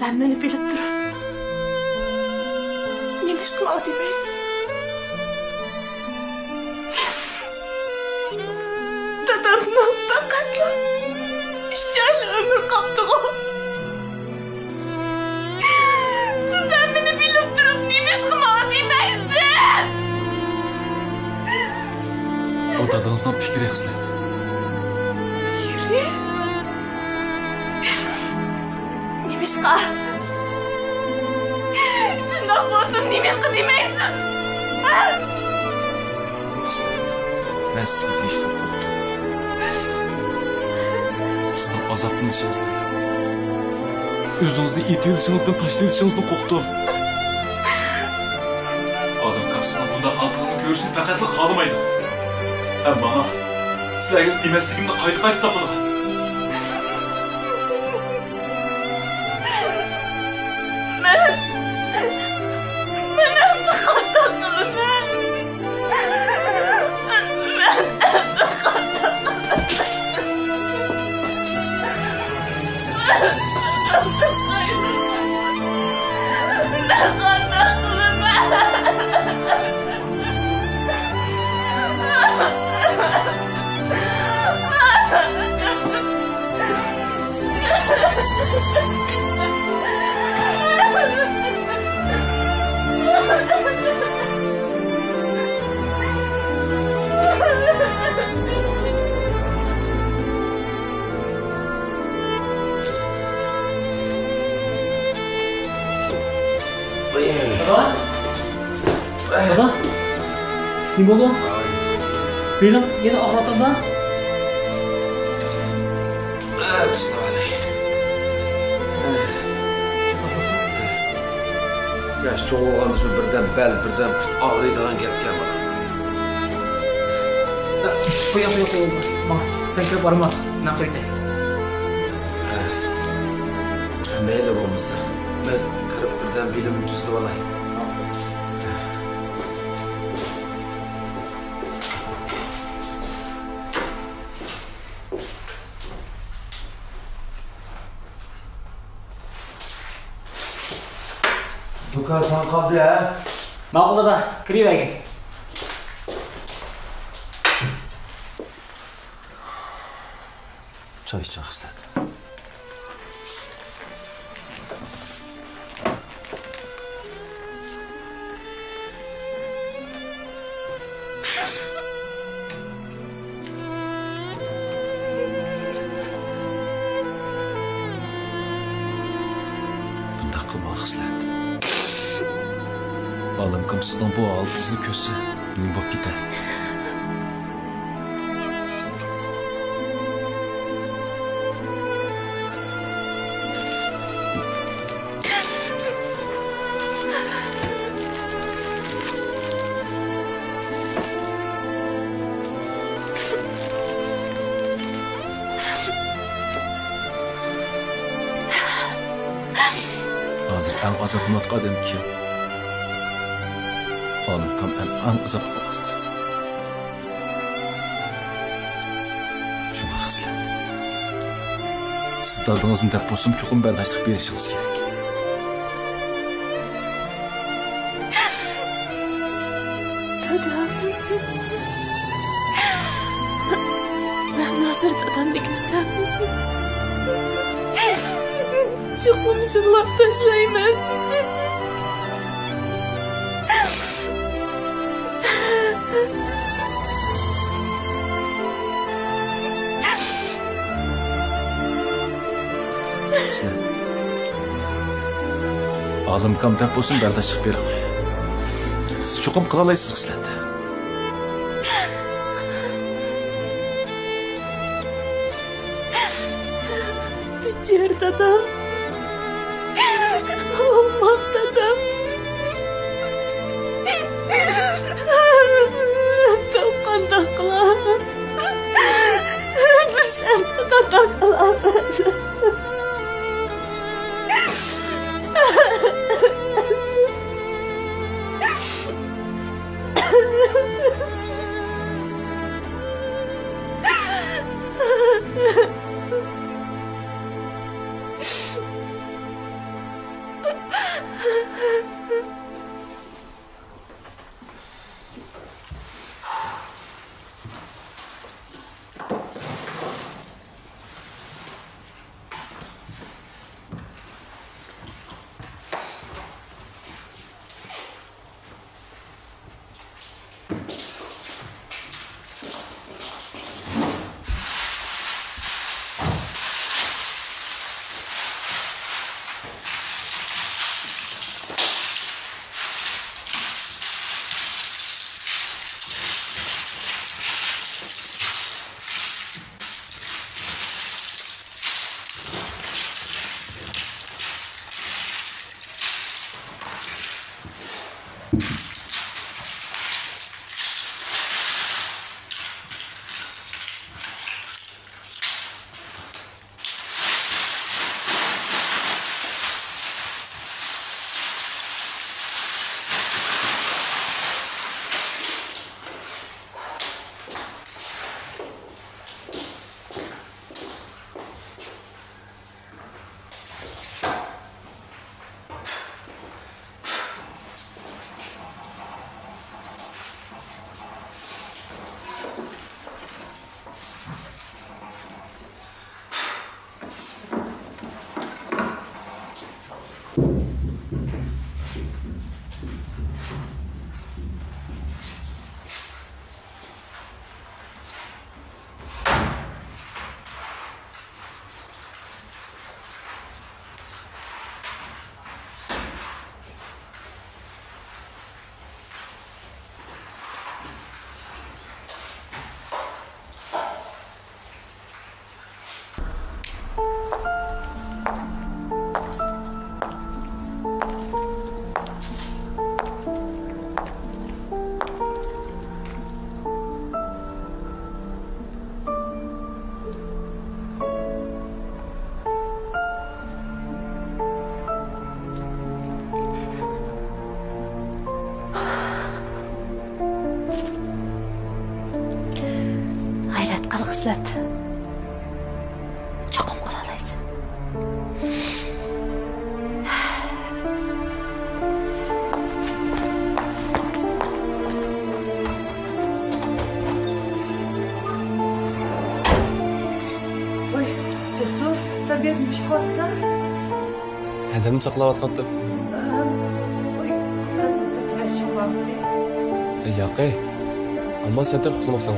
Sen beni bilip durup yemiş kulağı demeysiz. Dadamdan fakatla 3 aylık ömür kaptı o. Sen beni bilip durup yemiş kulağı demeysiz. O dadınızdan fikir ekslet. Yürü. Nimişka. Şundan olsun Nimişka demeysiz. Aslında ben sizga deyishdan qo'rqdim. Sizning azoblanishingizdan, o'zingizni etilishingizdan, tashlayishingizdan qo'rqdim. Odam sizning bunday qoldiqingizni ko'rishni faqatla xohlamaydi. Ham mana sizlarga demasligimni qayta topilgan. Baba? Ne oldu? Benim yine ağrıttın da. Yaş çoğu olğanda şu birden bel, birden ağrıydıgan gepken bana. Koy. Bak, sen kirip varma. Ben koyayım. Meyli olmasa. Ben kırıp birden bilimi düzlü olayım. Dükkan sana kaldı ya. Mağulda da kirivergin. Çay içecek istedim. Bunda qilmoq xislat. Olimkim sizning bu oldingizni ko'rsa, nima bo'lib ketadi? Hozir eng azoblanayotgan odam kim? Olimkim eng azoblanayapti. Shuna xislat. Siz dardingizni deb bo'lsam chuqur bardashlik berishingiz kerak. Dadam. Ben hazır dadamni ko'rsam. Chuqur yig'lab tashlayman. Olimkim deb bo'lsin bardashlik bering. Siz chuqur qila olasiz xislat. Bitir dadam. Olmak dadam. Kanda kılan. Sen kanda kılan. G'ayrat qil, xislat. Cho'qim qila olaysan. Oy, Cesur, sen benim iş katsan. Adamni saqlayotqandim. Oy, sen bizde bir işin var mı diye. Yo'q, ammo sen uxlamoqsan.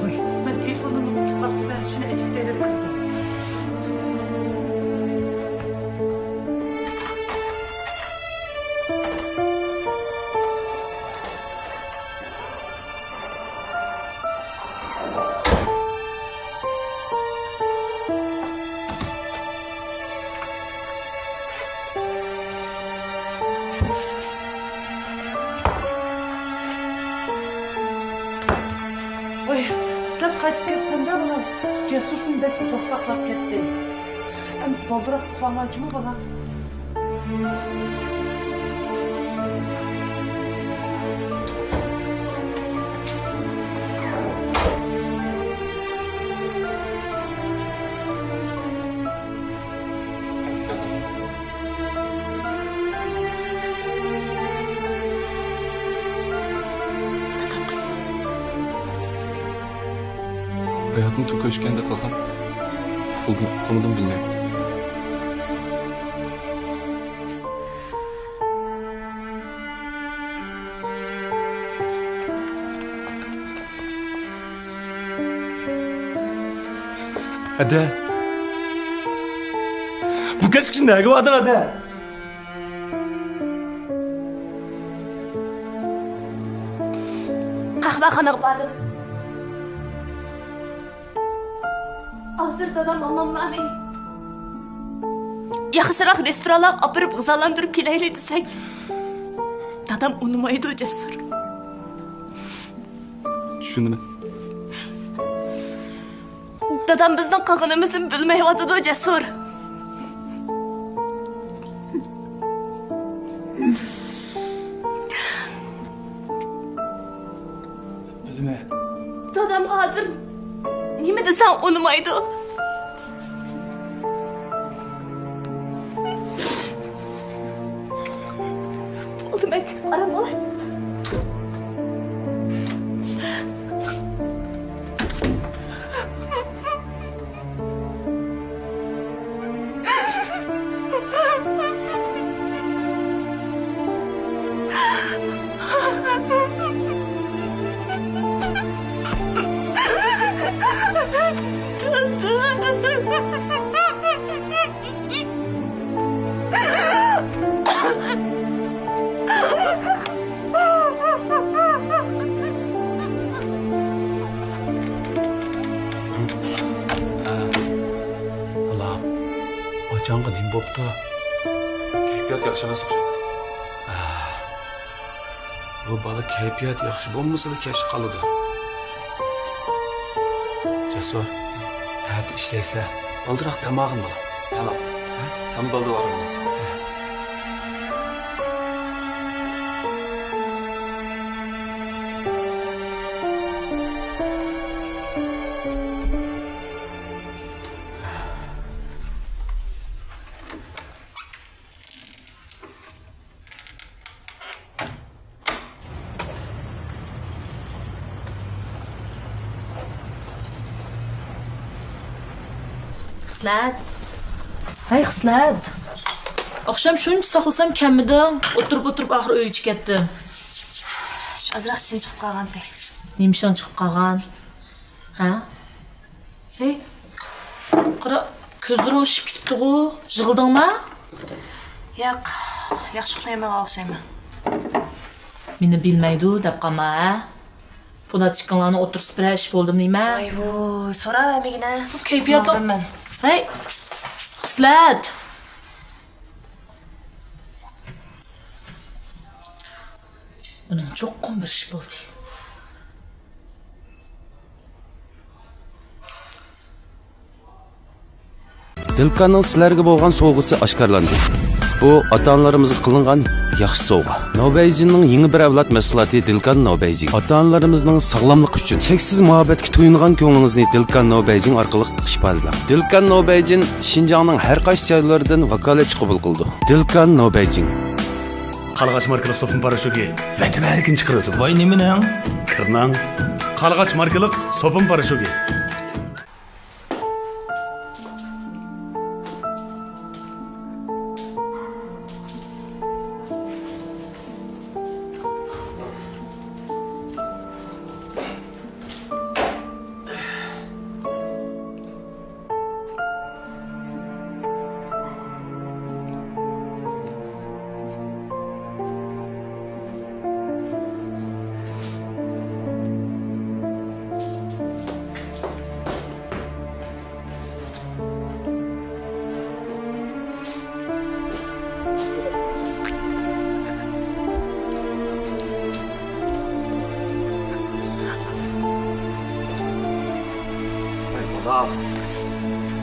Oy, ben telefonumu unutup kalktım. Ben şunu eçiklerim kırdım. Oy, sen kaç gelsen de bana Cesur'sun belki topraklap gitti. Hem sana bırak tutamacımı bana. Hayatım çok o'chganda qilsam, uxlamadim bilmayman. Ada. Bu kız kimdagi odam ada? Qahvaxonaga bordim. Hozir dadam momamlarni yaxshiroq restoranlarga olib borib g'izzalantirib kelaylik desak, dadam unmaydi, Jasur. Tushundim. Dadam bizning qilganimizni bilmayotdi, Jasur. Bilmayman. Dadam hozir nima desam unmaydi. Oldu mek, aram olay. Allah'ım, ocağın nima bo'pti? Kayfiyat yaxshi emas o'xshaydi. Bu bala keyfiyat yaxshi bo'lmasa kesh qoladi. Jasur, hadi ishlaysa, oldiriq tamog'ini ol. Tamam. Sen balda var olmasın. Xislat. Hay Xislat. Akşam şunu saxlasam kamida o'tirib axir uyga ketdi. Azroq ishim chiqib qolgandi. Nemishan chiqib qolgan? Ha? Hey. Qara, ko'zlari o'shib ketibdi-ku. Yig'ildingmi? Yo'q, yaxshi uxlayman o'xshayman. Meni bilmaydi deb qolma, ha? Polatchiklarni o'tirib birash bo'ldim nima? Voy, so'ravermagina. Kayfiyat men. Hey. Xislat. Uning cho'qqin bir ish bo'ldi. Dilkanning sizlarga bo'lgan sovg'isi oshkorlandi. Bu ota-onalarimizga qilingan yaxshi sovg'a. Nobeyjinning yangi bir avlod mahsuloti Dilkan Nobeyjin. Ota-onalarimizning sog'lomligi uchun cheksiz muhabbatga to'yingan ko'nglingizni Dilkan Nobeyjin orqali ifodalang. Dilkan Nobeyjin Xinjiangning har qaysi joylaridan vakolatchi qabul qildi. Dilkan Nobeyjin. Qalğaç markalı sopun paraşütü vətən erkin çıxırıcı. Vay neminang? Kırnan. Qalğaç markalı sopun paraşütü.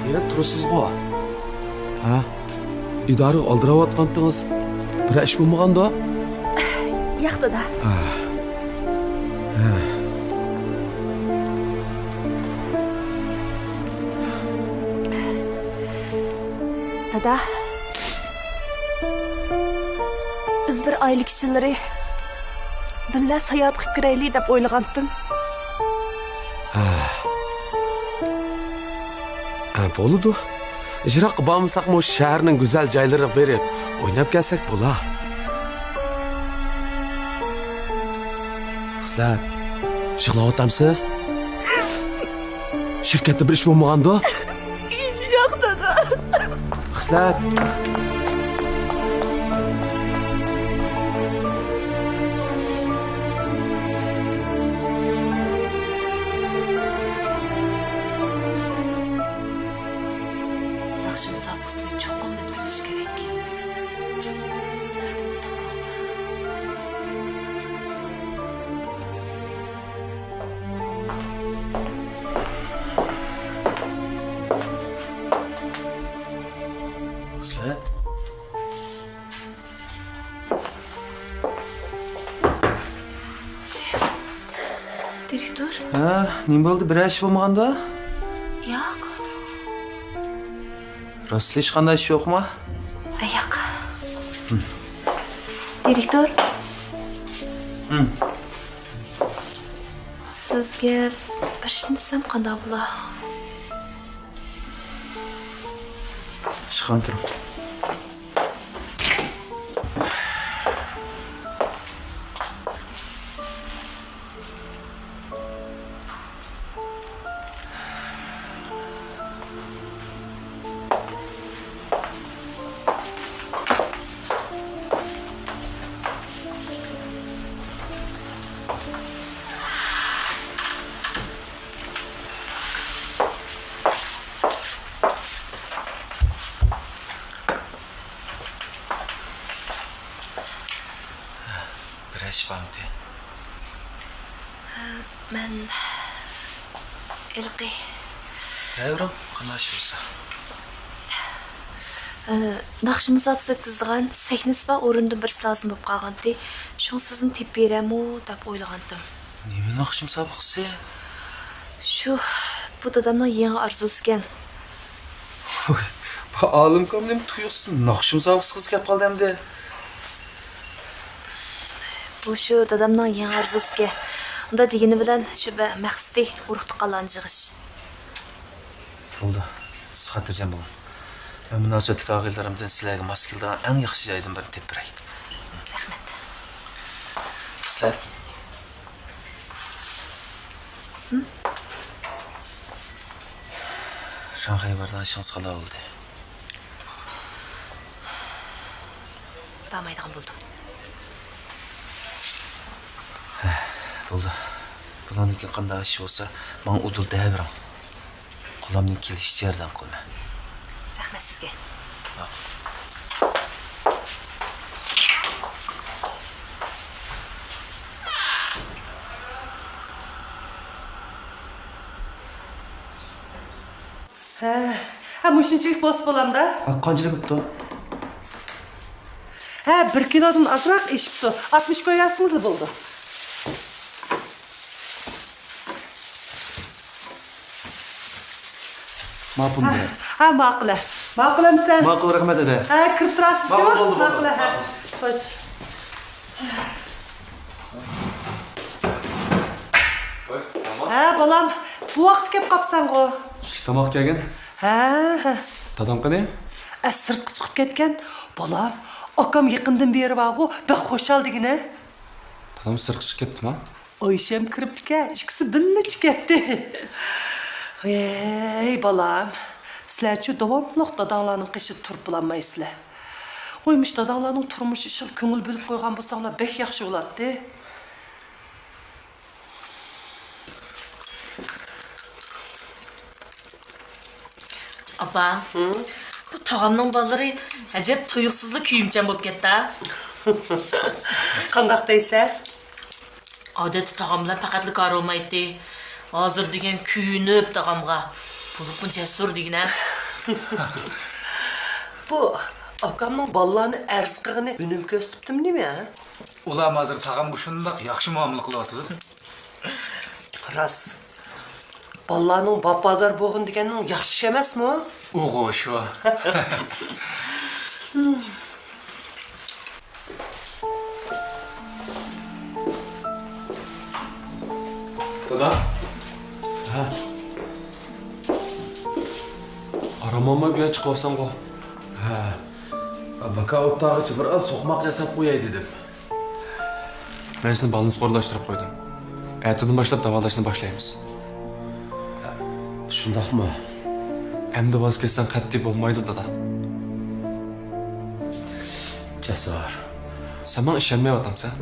Nere turusizgo? Ha? İdari aldıravatqandınız. Bir iş bo'lmaganda? Yo'q, dada. Dada. Biz bir oylik ishilari billa sayohat qilib kiraylik deb o'ylagandim. Bo'ladi. Ijro qilib bo'lmasaqmi o'sha shaharning go'zal joylariga berib, o'ynab kelsak bo'lar. Xislat, yig'layapsiz? Shirkatda bir ish bo'lmaganda? Yo'q, dada. Xislat. Yaxshi musobaqasini cho'qim o'tkazish kerak. Xislat. Direktor? Ha, nima bo'ldi? Bir ish bo'lmaganda? Yo'q. Rostli hech qanday ish yo'qmi? Yo'q. Direktor? Sizga bir ishni desam qanday bo'lar? Chiqan turing. Bir iş var mı? Ben... İlgi... Evrim, qanaş olsa. Naqshimiz apsa o'tkazdigan saknis va o'rindan birisi lozim bo'lib qolgandi. Shuni sizni tepib beramu deb o'ylagandim. Nima naqshim sabqisi? Shu bu dadamning yangi orzusi ekan. Bu olim komlim tuyuqsin. Naqshim sabqisi qiz kelib qoldi hamda. Bu shu dadamning yangi orzusiga. Unda degani bilan shu maqsadi urug' tuqqanlarni yig'ish. Bo'ldi. Siz xotirjam bo'ling. Ben münasebetli ağabeylerimden sizlerge mas keldiğin en yaxşı joydan birini tepib beray. Rahmat. Sizler... Şanxay'a bardan şans qala oldu. Barmaydigan bo'ldim. Bo'ldi. Bundan keyin qanday ish bo'lsa, men udul deya beraman. Qo'limdan kelishicha yordam qilma. Rahmat sizga. Ha, muşinchilik bosib bo'lamda. Qanchalik bo'pti? Ha, 1 kilodan azroq eshibdi. 60 qo'yasizmi bo'ldi. Ma'qul bo'lar. Ha, ma'qul. Ma'qulamsan? Ma'qul, rahmat edi. Ha, kirib turasiz. Ma'qul bo'ldi. Ma'qul. Ha. Xo'sh. Ha, bolam, bu vaqt kelib qopsan-ku. Tamoq kelgan. Ha. Dadam qani? Sirtqa chiqib ketgan. Bolam, akam yaqindan beri bor-ku, bir xo'shaldigina. Dadam sirtqa chiqib ketdimi? Oysham kiribdi-ku, ikkisi birga ketdi. Ey balam, sizlarchi davomliq dadanglarning qishib turib bilolmaysizlar. Oymuş dadanglarning turmushi uchun ko'ngil bo'lib qo'ygan bo'lsanglar bek yaxshi bo'ladi. Apa, bu tağamның balları acayip tuyuqsuzlu kuyumchan bo'lib ketdi. Qandaq deysan? Odati tağamlar faqatli kar olmaydi. Hozir degan kuyunib tağamga. Bulupun cesur degina. Bu akamning bolalarni arz qilgani unim ko'rsatdim nima? Ular hozir tag'amga shundoq yaxshi muomala qilyapti. Ras. Bolalarning vafodor bo'lg'in deganning yaxshi emasmi? O'g'o shu. Dada. Ha. Aramama bir chiqib olsam-ku. Ha. Baka o'tog'ichi biroz so'qmoq yasab qo'yay dedim. Men sizni balni qo'llashtirib qo'ydim. Ertadan boshlab davolashni boshlaymiz. Shundaqmi? Endi voz kechsang qat'iy bo'lmaydi, dada. Jasur. Sen menga ishonmayapsan?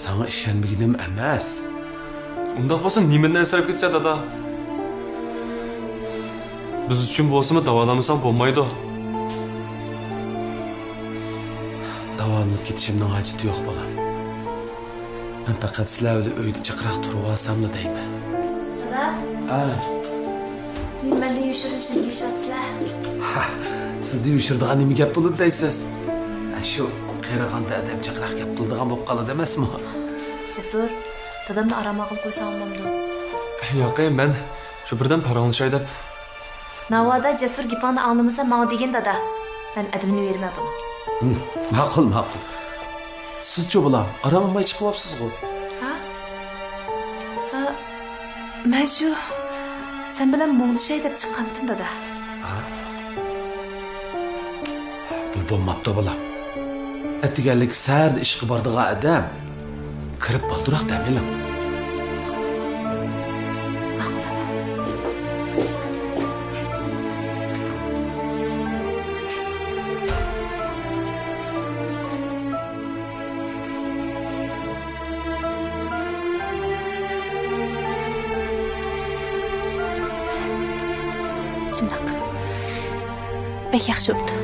Sana ishonmaginim emas. Undaq bo'lsa nimadan ansirab ketsa, dada? Biz uchun bo'lsa-mu davolamasam bo'lmaydi. Davolanib ketishimning hojati yo'q bolam. Men faqat sizlar bilan uyda chiqroq turib olsammi deyman. Dada, Ha. menda yushirinishni deyishatsizlar. Sizni yushirdigan nima gap bo'ldi deysiz? Shu qayrag'anda adam chiqroq gap qildigan bo'lib qoladi emasmi? Cesur, dadamni arama qilib qo'ysam bo'lmamdi. Yo'q, men shu birdan paranglashay deb. Navoda Cesur gapini anglamasa menga degan dada. Men advini bermay buni. Ma'qul, ma'qul. Siz-chi bolam, aramamay chiqib olibsiz-ku. Ha? Ha, men shu sen bilan mo'nglishay deb chiqqandim dada. Bu bo'lmabdi bolam. Atiganlik sarda ish qilib bordigan odam kirib balduroq damilam. Shundaq. Bek yaxshi o'pdi.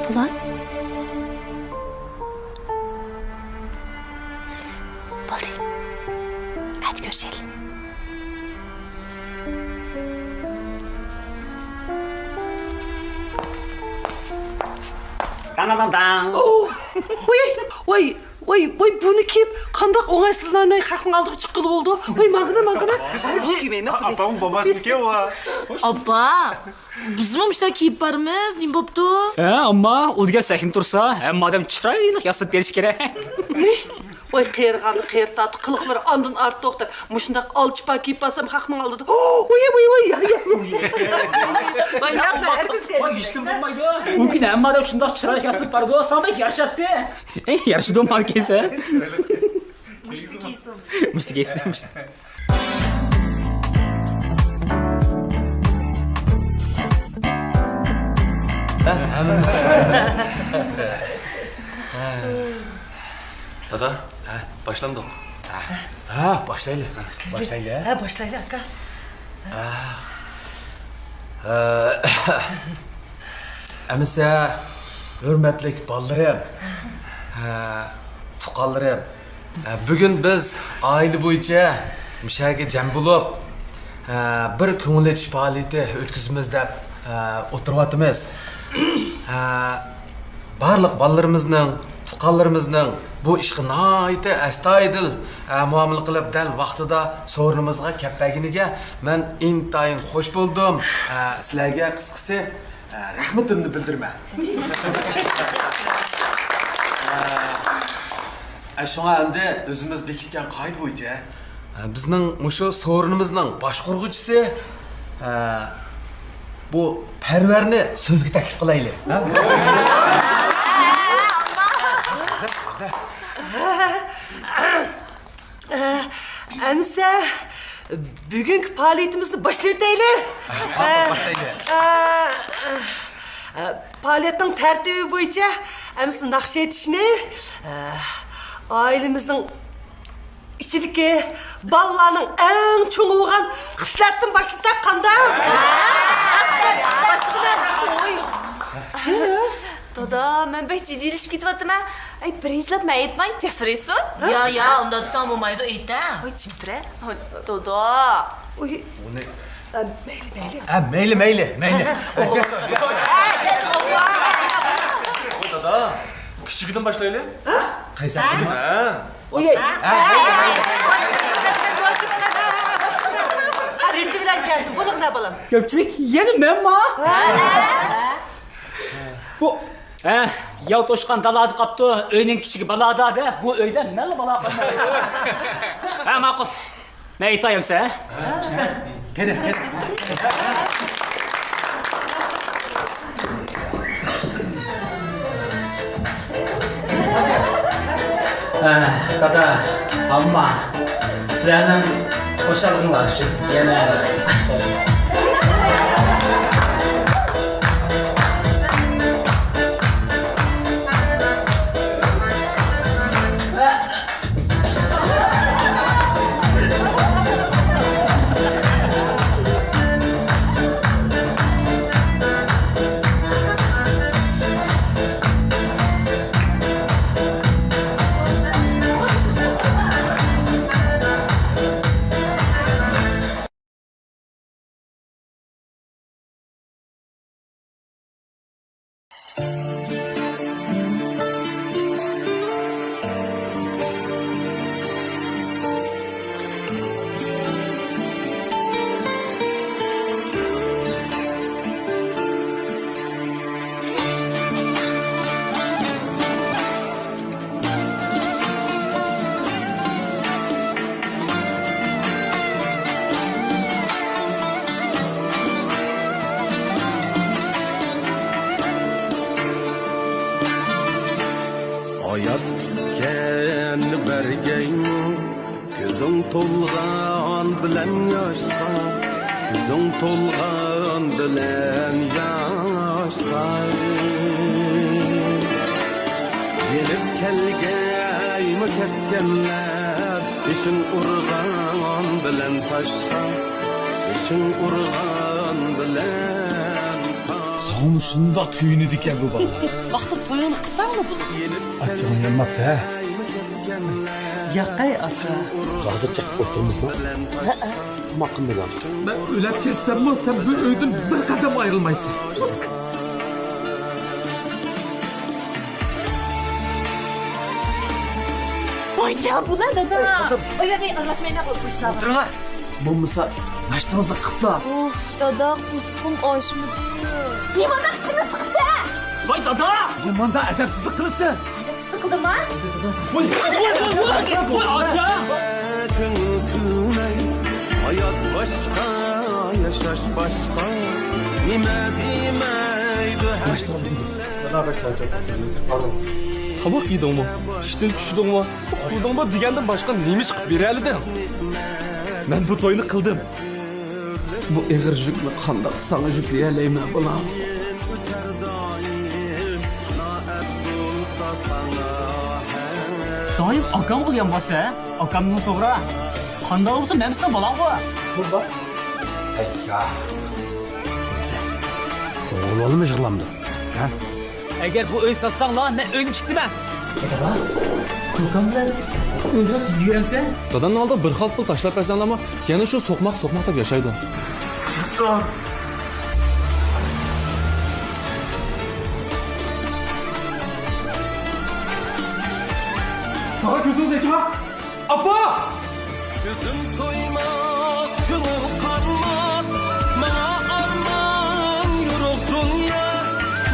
Bulan? Dananang. Oy, bunu kim? Kandak oңайсызланай хакың алдыгы чыккылы болду. Ой, магына. Әрбір кимейін. Апамın babasınınki o. Апа, biz mi işte kiyip barımız? Ne boptu? Amma o'ziga sakin tursa, hamma odam chiroyli yasab berish kerak. Oy, qiyirgаны qiyirtаты, qılıqları andın art toqtar. Muşundaq alçıpa kiyip basam haqның aldıdı. Oy. Oy, yaxşı, әрбір Voy, ishlim bo'lmaydi. Mumkin hamma odam shundoq chiroyli yasab bordi, samay yarashatdi. Yarashdi markesa. Mushti kiysin. Dada, başlandı. Başlaylı. Ha, başlayla aka. Әмісі, hürmetlik ballarım, tuqallarım. Bugün biz aile boyunca müşahede cem bulup bir көңіл etiş faaliyeti ötküzümüz dep oturvatımız. Barlık ballarımızın, tuqallarımızın bu işi naiti astoydil muomala qilib dal vaqtida so'rinimizga kelganligiga men intayin xush bo'ldim. Sizlarga qisqasi rahmatimni bildirman. Shunga endi o'zimiz bekitgan qoida bo'yicha bizning mushu so'rinimizning boshqaruvchisi bu Parvarni so'zga taklif qilaylik. Әмісі, бүгінгі пағалетімізді başlayalım. Pağaletin tertibi boyunca әмісі naqş etişini ailemizin içindeki ballarının en çoğu olan kısletten başlasak kanda. Dada, ben pek ciddiyleşip gidivatım ha. Ay, birinçilep ben etmeyin, cesur etsin. Ya, onda da sen olmaydı, iyi de. Ay, çimtire. Dada. Oy. Meyli. Dada, küçükten başlaylı. Qaysi? Oy. Rinti bilen gelsin, buluk ne bulun? Ko'pchilik yana menma. Bu yav to'shqan dalada qapti, uyning kichigi balada da, bu uyda nima balo qolmaydi. Ma'qul. Men aytayimsa, Kene. Dada, amma sizlarning xo'shalig'inglar uchun yana Hayat kendi bergeyni Gözün tolgan bilen yaşa Gözün tolgan bilen yaşa Gelip kelgeymi ketkenler İşin urgan bilen taşka İşin urgan bilen Sağım şunda köyünü diken bu bana. Vakti toyunu kısan mı bulun? Açımın yanmak ha. Yakay asa. Hazır çıkıp oturmuş mu? Tam hakkında var. Ben ölüp kessem mi sen bu öydün bir kadem ayrılmaysın. Aycan bular dada. Oy aralashmayın qo'yishlar. O'tiringlar. Bo'lmasa, nashtangizni qilibdi. Of dada qusqum oshmidi. Nimada ishtimiz chiqdi? Voy dada! Gumanda adabsizlik qilasiz. Siz qildingmi? Voy Aycha! Hayat başka, yaşaş başka. Nime demeydi her Kabak yedingmi? Ishdan tushdingmi? Qildingmi degandan boshqa nima chiqib beraliding? Men bu to'yni qildim. Bu ig'ir yukni qandoq sana yuklayalayman bolam? öter daim. Naet bulsa sana hem. Doim akam qilgan bo'lsa, akamning to'g'ri. Qanday bo'lsa, men sizdan bolam bu. Ayya. Oğlanı mı yıkılamdı? Ha? Agar bu uy sotsanglar, men uyga chiqdiman. Dada, Kulkan bilan uyimiz bizga yuramsa? Dadamning oldida bir xalt pul tashlab bersanglarmi, yana shu so'qmoq deb yashaydi. Cesur. Daha gözünüz açma. Apa! Gözüm doymaz, gönül kanmaz. Bana arman yürük dünya.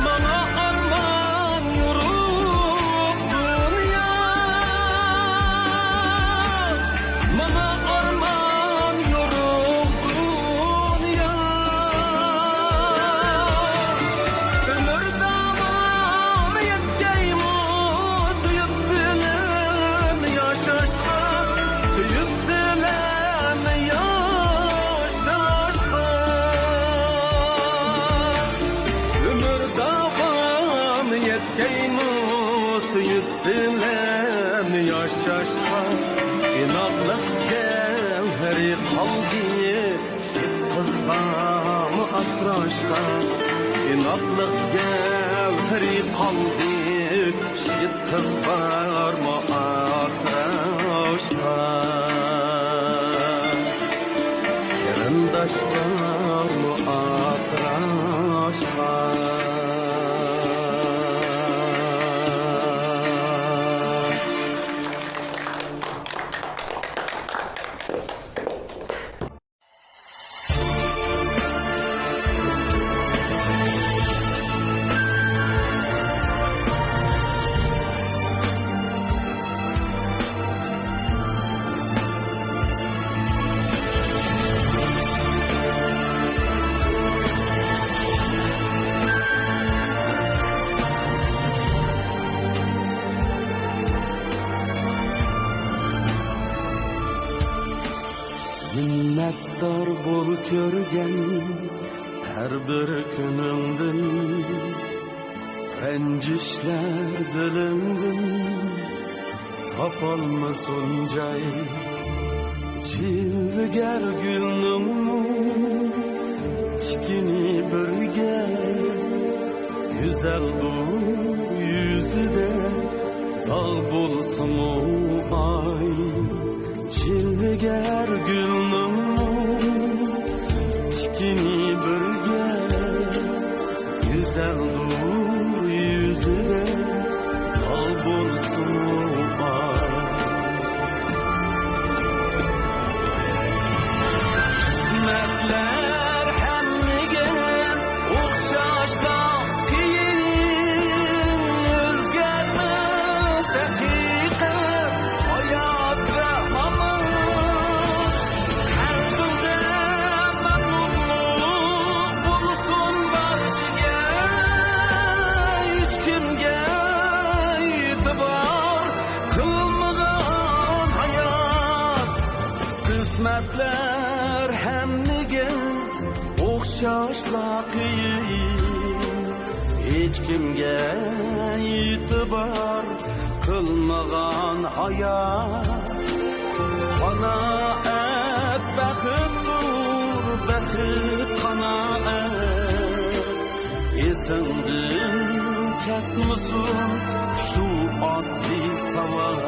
Bana arman yürük dünya. Bana arman yürük dünya. Ömür devam edeceğimiz yükselen yaşaşka. Yükselen yaşaşka. Ömür devam edeceğimiz yükselen yaşaşka. İnaklık gevheri kaldı kızbamı asraşka. İnaklık gevheri kaldı şit kızbarma asraşka. Yarındaşlar mı asraşka. Minnettar bol körgen her bir günündün. Rencişler dilimdin kapalmasın cay. Çilger gülnüm tikini birge. Güzel dur yüzüde dağ bulsun o ay. Çilger gülnüm tikini birge. Güzel dur yüzüne dağ bulsun o ay. Kısmetler hemmige okşaşta kiyin özgermez hakikat hayat ve mamut. Her dilde mutluluk bulsun barşıge. Hiç kimge itibar kılmadan hayat. Kısmetler hemmige okşaşla qiyin. Hiç kimge itibar kılmagan hayat. Qanaat baxtdur, baxit qanaat. Esingdin ketmisin shu oddiy savol.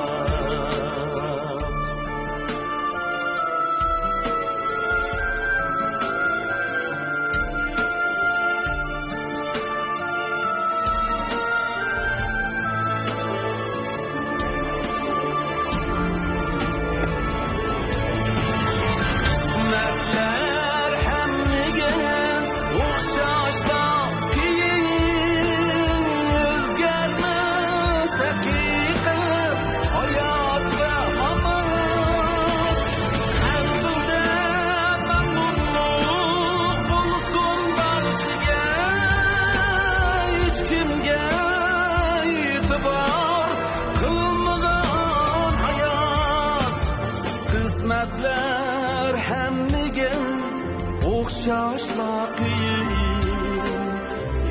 o'xshashla qiyin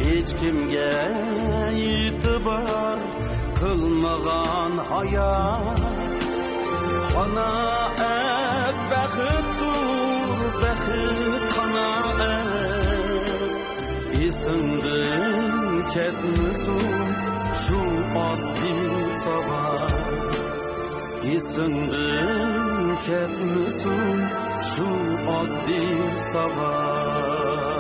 hech kimga e'tibor qilmagan hayot qanoat baxtdir baxt qanoat esingdan ketmasin shu oddiy sabab esingdan ketmasin shu oddiy sabab